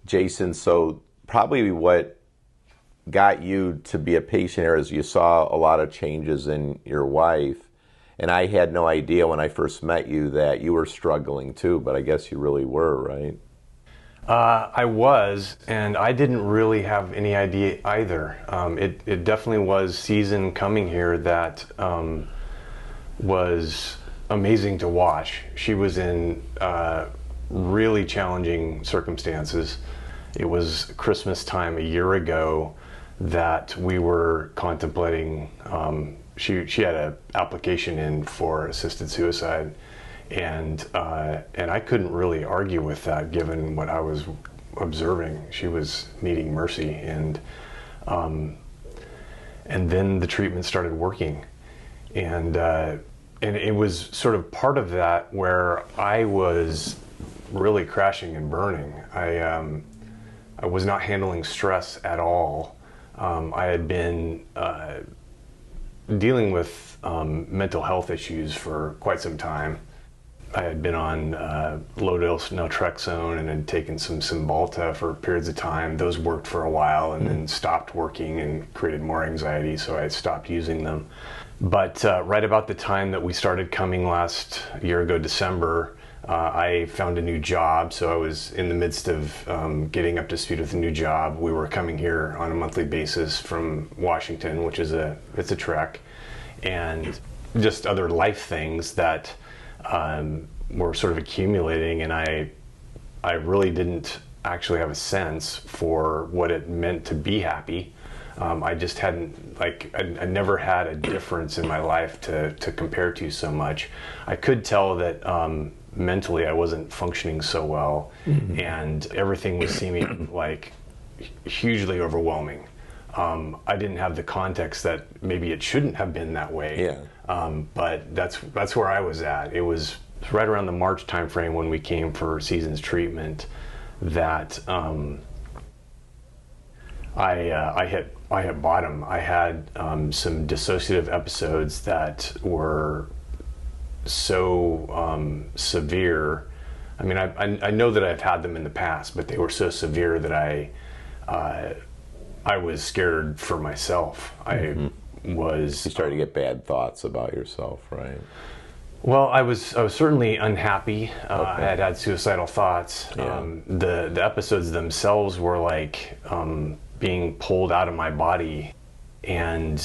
Jason, so probably what got you to be a patient here is you saw a lot of changes in your wife. And I had no idea when I first met you that you were struggling too, but I guess you really were, right? I was, and I didn't really have any idea either. It definitely was season coming here that was amazing to watch. She was in really challenging circumstances. It was Christmas time a year ago that we were contemplating. She had an application in for assisted suicide. And I couldn't really argue with that, given what I was observing. She was needing mercy, and then the treatment started working, and it was sort of part of that where I was really crashing and burning. I was not handling stress at all. I had been dealing with mental health issues for quite some time. I had been on low-dose naltrexone and had taken some Cymbalta for periods of time. Those worked for a while and then stopped working and created more anxiety, so I stopped using them. But right about the time that we started coming last year ago, December, I found a new job, so I was in the midst of getting up to speed with a new job. We were coming here on a monthly basis from Washington, which is it's a trek, and just other life things that were sort of accumulating, and I really didn't actually have a sense for what it meant to be happy. I just hadn't, I never had a difference in my life to compare to so much. I could tell that mentally I wasn't functioning so well, and everything was seeming like hugely overwhelming. I didn't have the context that maybe it shouldn't have been that way. Yeah. But that's where I was at. It was right around the March timeframe when we came for Season's treatment that I hit bottom. I had some dissociative episodes that were so severe. I mean, I know that I've had them in the past, but they were so severe that I was scared for myself. You started to get bad thoughts about yourself, right? Well, I was certainly unhappy. I had suicidal thoughts. Yeah. The episodes themselves were like being pulled out of my body and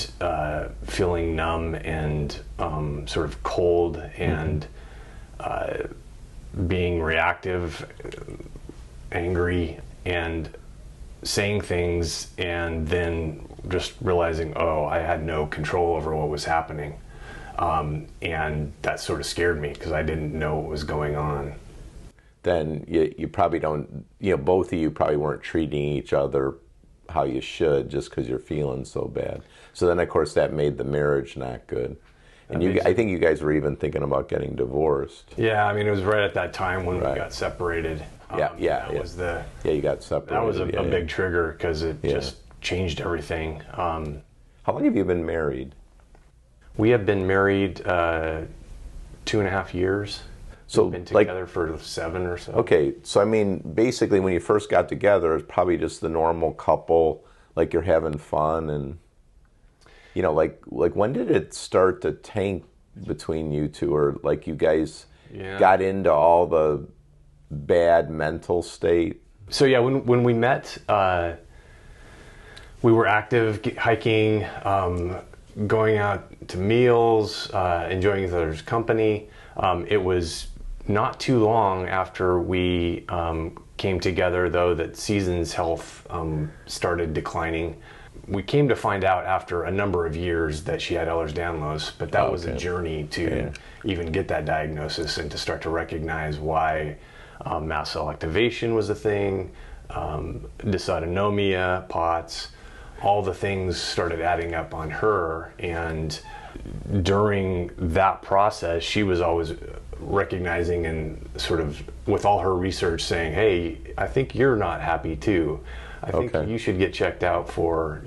feeling numb and sort of cold and being reactive, angry, and saying things, and then just realizing, oh, I had no control over what was happening. And that sort of scared me because I didn't know what was going on. Then you probably don't, both of you probably weren't treating each other how you should just because you're feeling so bad. So then, of course, that made the marriage not good. And I think you guys were even thinking about getting divorced. Yeah, I mean, it was right at that time when we got separated. You got separated. That was a big trigger because it just changed everything. How long have you been married? We have been married 2.5 years. So we've been together for 7 or so. Okay, so I mean, basically when you first got together, it's probably just the normal couple, like you're having fun, and like when did it start to tank between you two, or like you guys got into all the bad mental state? So yeah, when we met, we were active, hiking, going out to meals, enjoying each other's company. It was not too long after we came together, though, that Season's health started declining. We came to find out after a number of years that she had Ehlers-Danlos, but that was a journey to even get that diagnosis and to start to recognize why mast cell activation was a thing, dysautonomia, POTS, all the things started adding up on her. And during that process, she was always recognizing and sort of with all her research saying, hey, I think you're not happy too. I think you should get checked out for,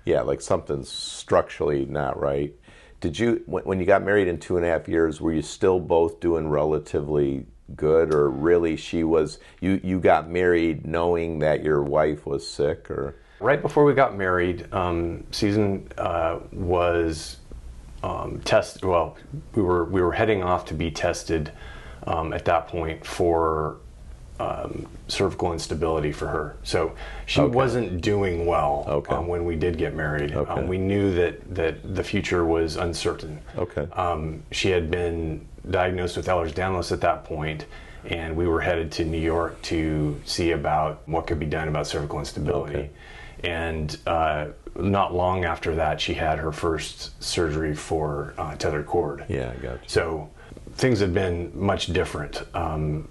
Yeah, like something's structurally not right. Did you, when you got married in 2.5 years, were you still both doing relatively good, or really she was, you got married knowing that your wife was sick, or? Right before we got married, Susan was tested. Well, we were heading off to be tested at that point for cervical instability for her. So she wasn't doing well when we did get married. We knew that the future was uncertain. She had been diagnosed with Ehlers-Danlos at that point, and we were headed to New York to see about what could be done about cervical instability. And not long after that, she had her first surgery for tethered cord. Yeah, I got you. So things had been much different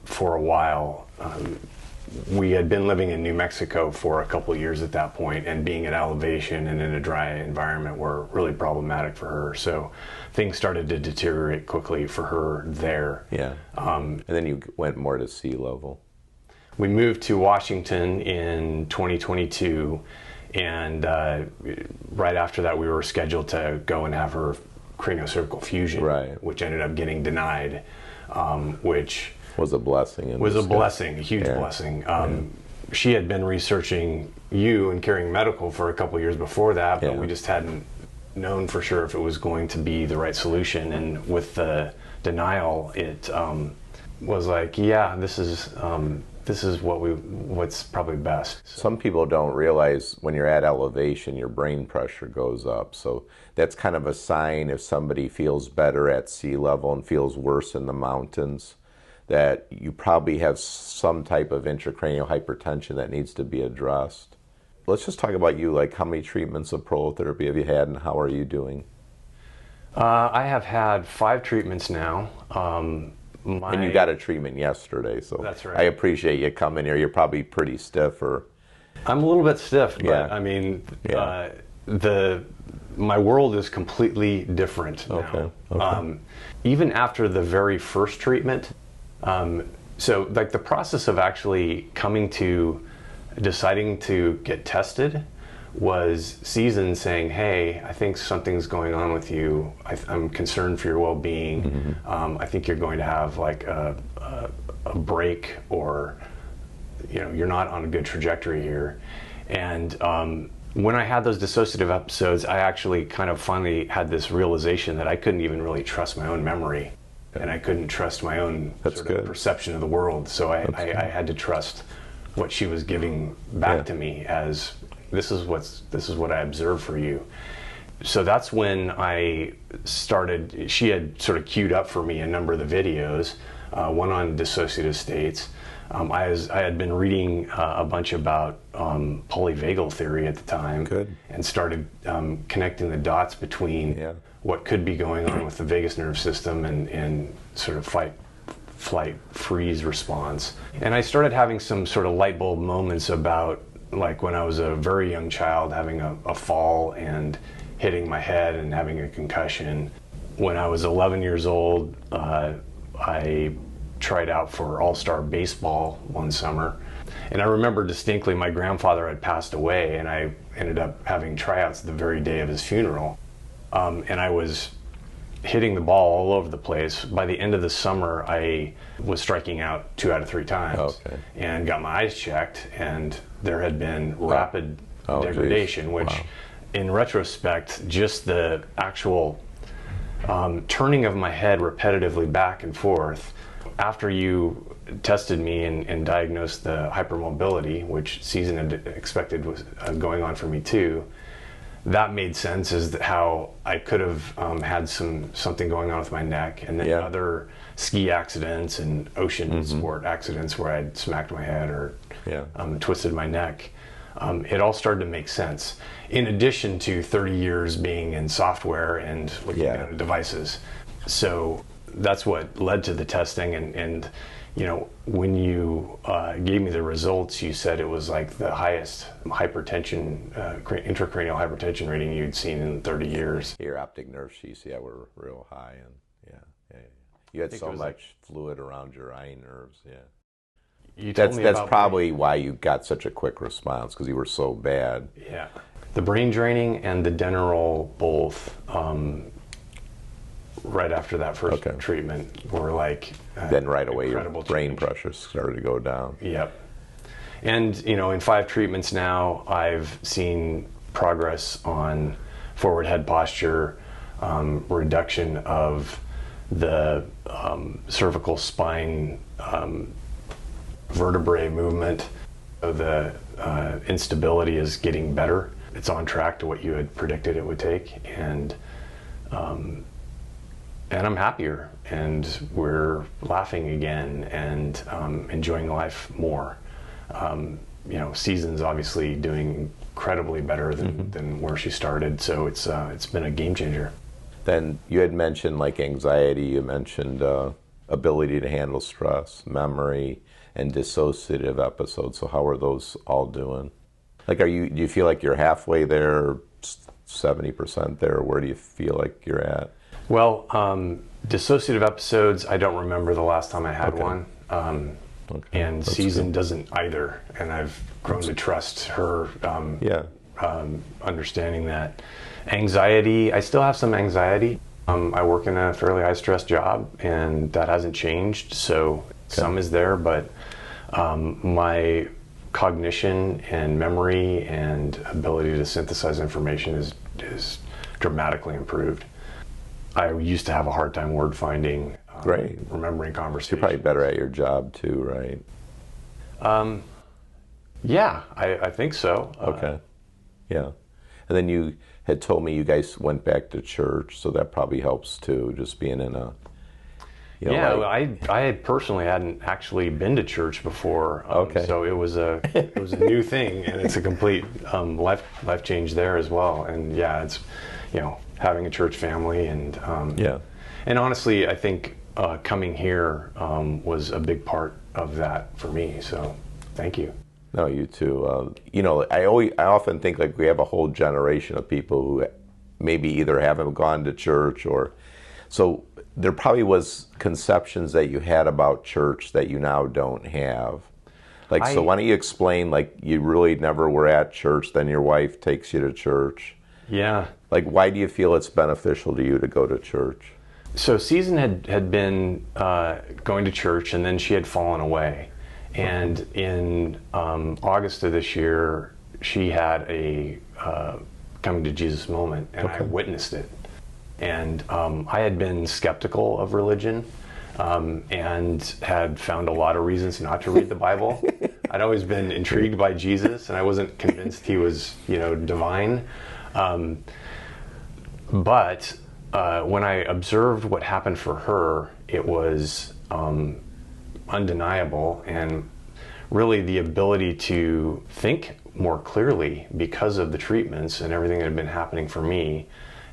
for a while. We had been living in New Mexico for a couple of years at that point, and being at elevation and in a dry environment were really problematic for her. So things started to deteriorate quickly for her there. Yeah. And then you went more to sea level. We moved to Washington in 2022, and right after that we were scheduled to go and have her craniocervical fusion, which ended up getting denied, which was a blessing. Was a blessing, a huge blessing. She had been researching you and Caring Medical for a couple of years before that, but we just hadn't known for sure if it was going to be the right solution. And with the denial, it was like, yeah, this is what's probably best. Some people don't realize when you're at elevation, your brain pressure goes up. So that's kind of a sign if somebody feels better at sea level and feels worse in the mountains, that you probably have some type of intracranial hypertension that needs to be addressed. Let's just talk about you, like how many treatments of prolotherapy have you had and how are you doing? I have had 5 treatments now. And you got a treatment yesterday, so that's right. I appreciate you coming here. You're probably pretty stiff, or? I'm a little bit stiff, but I mean, my world is completely different now. Even after the very first treatment, so like the process of actually coming to deciding to get tested was Season saying, hey, I think something's going on with you. I'm concerned for your well-being. I think you're going to have like a break, or you're not on a good trajectory here. And when I had those dissociative episodes, I actually kind of finally had this realization that I couldn't even really trust my own memory. And I couldn't trust my own sort of perception of the world. So I had to trust what she was giving back to me as this is what I observed for you. So that's when I started. She had sort of queued up for me a number of the videos, one on dissociative states. I had been reading a bunch about polyvagal theory at the time, and started connecting the dots between what could be going on with the vagus nerve system and sort of fight, flight, freeze response. And I started having some sort of light bulb moments about, like when I was a very young child, having a fall and hitting my head and having a concussion. When I was 11 years old, I tried out for all-star baseball one summer. And I remember distinctly my grandfather had passed away, and I ended up having tryouts the very day of his funeral. And I was hitting the ball all over the place. By the end of the summer, I was striking out 2 out of 3 times, and got my eyes checked, and there had been rapid degradation, which in retrospect, just the actual turning of my head repetitively back and forth. After you tested me and diagnosed the hypermobility, which Season had expected was going on for me too, that made sense as how I could have had something going on with my neck, and then other ski accidents and ocean sport accidents where I'd smacked my head or twisted my neck. It all started to make sense, in addition to 30 years being in software and looking at devices. So that's what led to the testing, and when you gave me the results, you said it was like the highest hypertension, intracranial hypertension reading you'd seen in 30 years. Your optic nerve sheaths, were real high, and you had so much fluid around your eye nerves. That's probably why you got such a quick response, because you were so bad. The brain draining and the Denerol both right after that first treatment were like then right away your brain change. pressure started to go down. Yep. And, in 5 treatments now, I've seen progress on forward head posture, reduction of the cervical spine vertebrae movement. So the instability is getting better. It's on track to what you had predicted it would take. And I'm happier, and we're laughing again, and enjoying life more. Season's obviously doing incredibly better than where she started, so it's been a game changer. Then you had mentioned like anxiety, you mentioned ability to handle stress, memory, and dissociative episodes. So how are those all doing? Like, do you feel like you're halfway there, 70% there? Where do you feel like you're at? Well, dissociative episodes, I don't remember the last time I had one. And that's Season good. Doesn't either. And I've grown to trust her understanding that. Anxiety, I still have some anxiety. I work in a fairly high stress job, and that hasn't changed. So some is there, but my cognition and memory and ability to synthesize information is dramatically improved. I used to have a hard time word finding, remembering conversations. You're probably better at your job too, right? Yeah, I think so. Okay. Yeah. And then you had told me you guys went back to church, so that probably helps too, just being in a... I personally hadn't actually been to church before, so it was a new thing, and it's a complete life change there as well. And it's having a church family, and and honestly, I think coming here was a big part of that for me. So thank you. No, you too. I often think like we have a whole generation of people who maybe either haven't gone to church or so. There probably was conceptions that you had about church that you now don't have. So why don't you explain, like, you really never were at church, then your wife takes you to church. Yeah. Like, why do you feel it's beneficial to you to go to church? So Season had been going to church, and then she had fallen away. And in August of this year, she had a coming to Jesus moment, and I witnessed it. And I had been skeptical of religion and had found a lot of reasons not to read the Bible. I'd always been intrigued by Jesus, and I wasn't convinced he was, divine. But when I observed what happened for her, it was undeniable, and really the ability to think more clearly because of the treatments and everything that had been happening for me.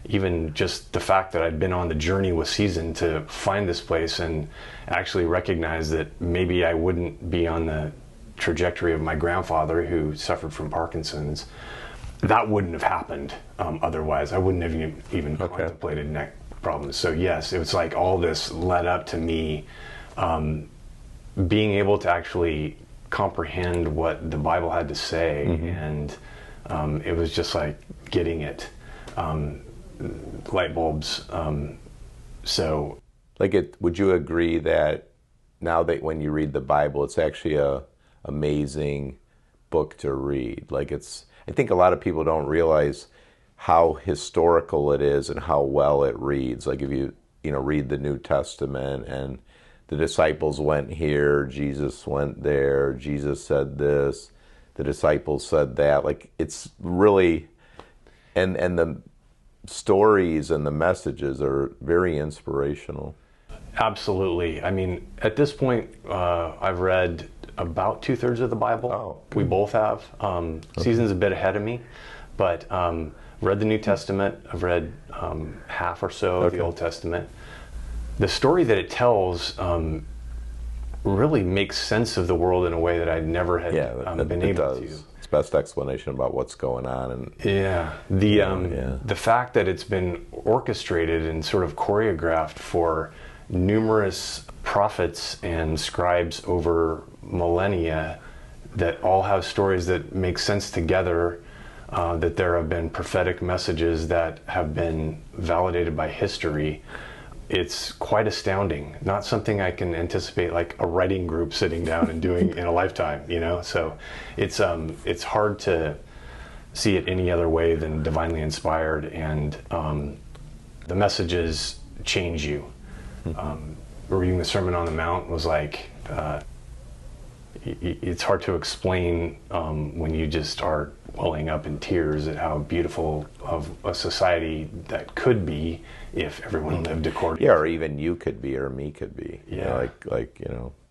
Even just the fact that I'd been on the journey with Season to find this place and actually recognize that maybe I wouldn't be on the trajectory of my grandfather who suffered from Parkinson's. That wouldn't have happened otherwise. I wouldn't have even contemplated neck problems. So yes, it was like all this led up to me being able to actually comprehend what the Bible had to say, and it was just like getting it. Light bulbs. So, would you agree that now that when you read the Bible, it's actually a amazing book to read? I think a lot of people don't realize how historical it is and how well it reads. Like if you read the New Testament, and the disciples went here, Jesus went there, Jesus said this, the disciples said that. Like, it's really, and the stories and the messages are very inspirational. Absolutely. I mean, at this point, I've read about 2/3 of the Bible. Oh, we both have. Season's a bit ahead of me, but read the New Testament. I've read half or so of the Old Testament. The story that it tells really makes sense of the world in a way that I never had been able to. It's best explanation about what's going on. And the fact that it's been orchestrated and sort of choreographed for numerous prophets and scribes over millennia that all have stories that make sense together, that there have been prophetic messages that have been validated by history. it's quite astounding. Not something I can anticipate like a writing group sitting down and doing in a lifetime, you know? So it's hard to see it any other way than divinely inspired, and the messages change you. Reading the Sermon on the Mount was like, it's hard to explain when you just are welling up in tears at how beautiful of a society that could be if everyone lived according. Yeah, or even you could be, or me could be. Yeah. You know, like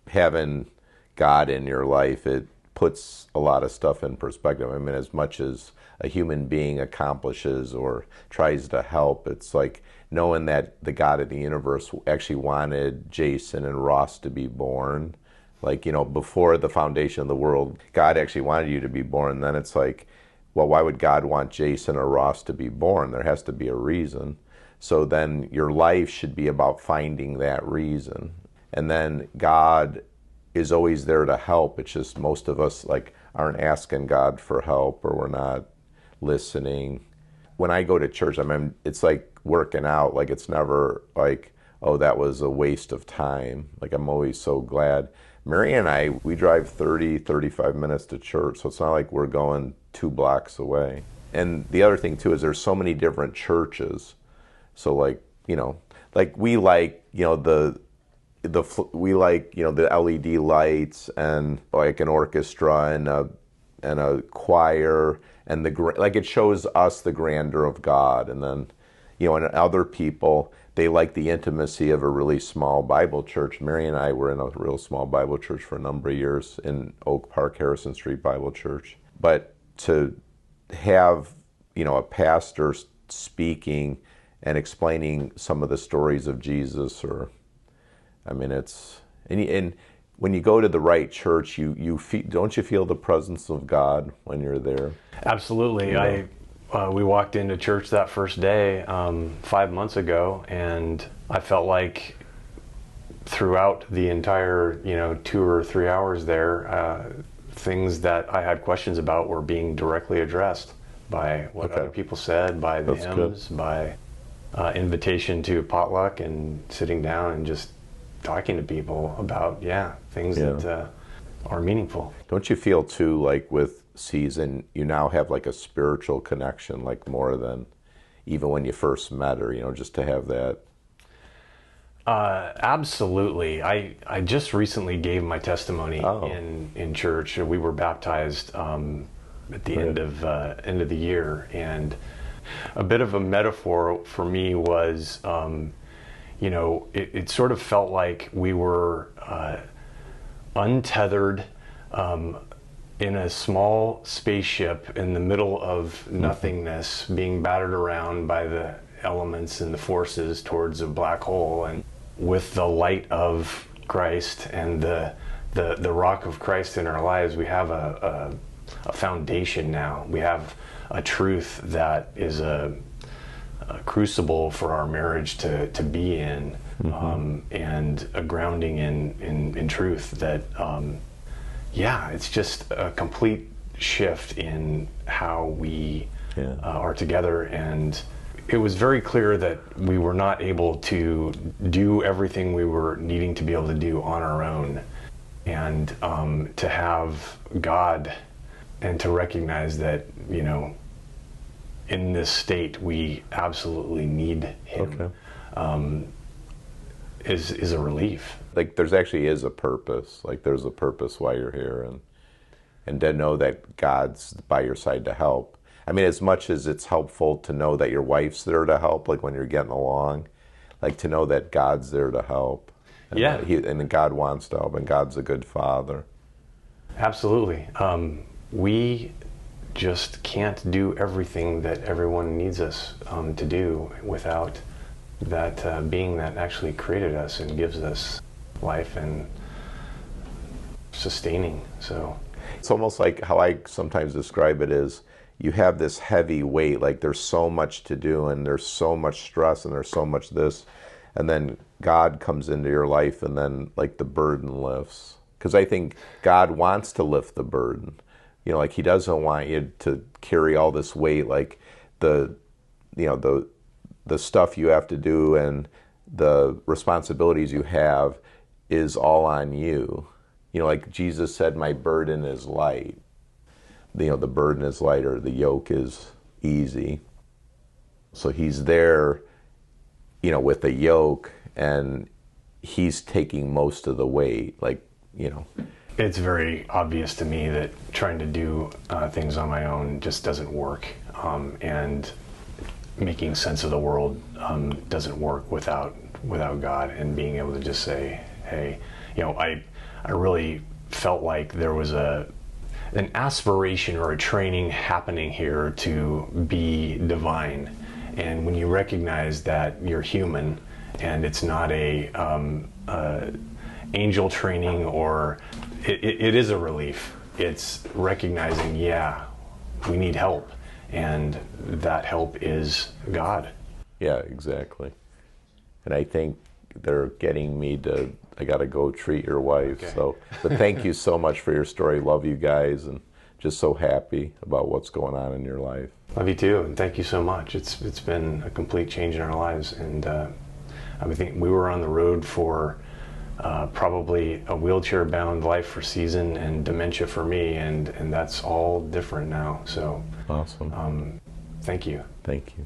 having God in your life, it puts a lot of stuff in perspective. I mean, as much as a human being accomplishes or tries to help, it's like knowing that the God of the universe actually wanted Jason and Ross to be born. Like, before the foundation of the world, God actually wanted you to be born. Then it's like, well, why would God want Jason or Ross to be born? There has to be a reason. So then your life should be about finding that reason. And then God is always there to help. It's just most of us like aren't asking God for help, or we're not listening. When I go to church, I mean, it's like working out. Like, it's never like, oh, that was a waste of time. Like, I'm always so glad. Mary and I, we drive 30, 35 minutes to church, so it's not like we're going 2 blocks away. And the other thing, too, is there's so many different churches. So, like, we like, we like, the LED lights and like an orchestra and a choir, and like it shows us the grandeur of God. And then, and other people, they like the intimacy of a really small Bible church. Mary and I were in a real small Bible church for a number of years in Oak Park, Harrison Street Bible Church. But to have, a pastor speaking and explaining some of the stories of Jesus, and when you go to the right church, don't you feel the presence of God when you're there? Absolutely. We walked into church that first day 5 months ago, and I felt like throughout the entire 2 or 3 hours there, things that I had questions about were being directly addressed by what other people said, by the hymns, by invitation to potluck and sitting down and just talking to people about things that are meaningful. Don't you feel too, like with Season, you now have like a spiritual connection, like more than even when you first met her, just to have that? Absolutely. I just recently gave my testimony in church. We were baptized at the end of the year, and a bit of a metaphor for me was, it sort of felt like we were untethered in a small spaceship in the middle of nothingness, being battered around by the elements and the forces towards a black hole, and with the light of Christ and the rock of Christ in our lives, we have a foundation now. We have a truth that is a crucible for our marriage to be in, and a grounding in truth that, it's just a complete shift in how we are together. And it was very clear that we were not able to do everything we were needing to be able to do on our own, and to have God and to recognize that, in this state we absolutely need Him, is a relief. Like, there's actually is a purpose. Like, there's a purpose why you're here, and to know that God's by your side to help. I mean, as much as it's helpful to know that your wife's there to help, like when you're getting along, like to know that God's there to help. And and God wants to help, and God's a good father. Absolutely. We just can't do everything that everyone needs us to do without that being that actually created us and gives us life and sustaining. So it's almost like how I sometimes describe it is, you have this heavy weight, like there's so much to do and there's so much stress and there's so much this, and then God comes into your life and then like the burden lifts. Because I think God wants to lift the burden. Like He doesn't want you to carry all this weight, like the stuff you have to do and the responsibilities you have is all on you. You know, like Jesus said, my burden is light. You know, the burden is light, or the yoke is easy. So he's there, you know, with the yoke, and he's taking most of the weight, like, you know. It's very obvious to me that trying to do things on my own just doesn't work, and making sense of the world doesn't work without God, and being able to just say, hey, you know, I really felt like there was an aspiration or a training happening here to be divine. And when you recognize that you're human, and it's not a angel training, or it is a relief. It's recognizing, yeah, we need help, and that help is God. Yeah, exactly. And I think they're getting me to, I got to go treat your wife. Okay. So, but thank you so much for your story. Love you guys, and just so happy about what's going on in your life. Love you too, and thank you so much. It's been a complete change in our lives, and I think we were on the road for probably a wheelchair-bound life for Season and dementia for me, and that's all different now. So Awesome. thank you. Thank you.